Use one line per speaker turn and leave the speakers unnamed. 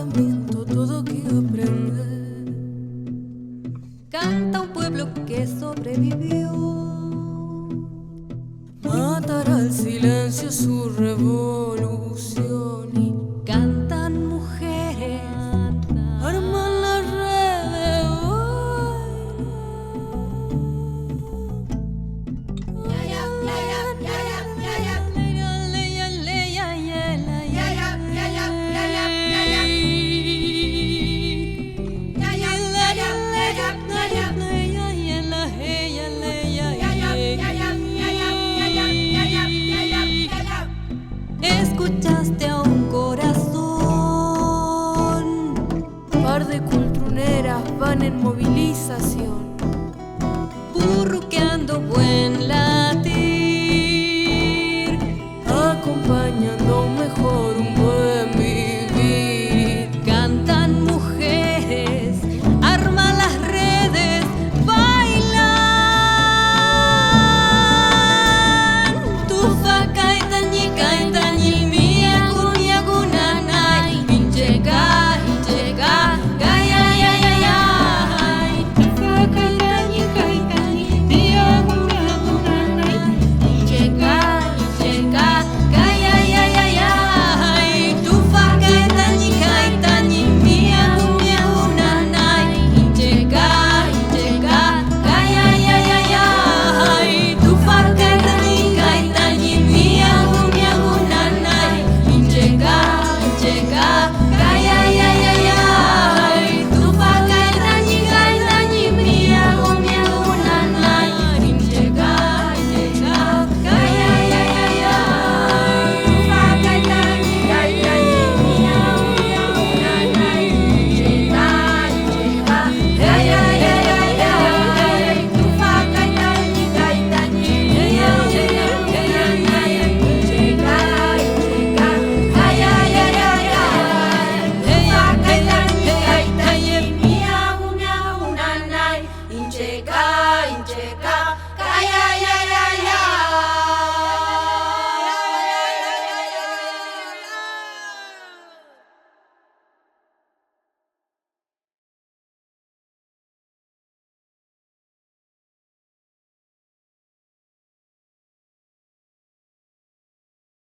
agotamiento, todo que aprender.
Canta un pueblo que sobrevivió.
Matará el silencio su revolución y
Cantan mujeres,
arman las redes.
Escuchaste a un corazón,
Par de cultruneras van en movilización,
burruqueando buen latir,
acompañando mejor un buen vivir.
cantan mujeres, arman las redes, bailan. Tufa kaitañi kaitañi mia gunanay, incheka incheka gayayayay. Tufa kaitañi kaitañi mia gunanay, incheka incheka gayayayay. Tufa kaitañi kaitañi mia gunanay, incheka incheka gayayayay. Tufa kaitañi kaitañi mia gunanay, incheka incheka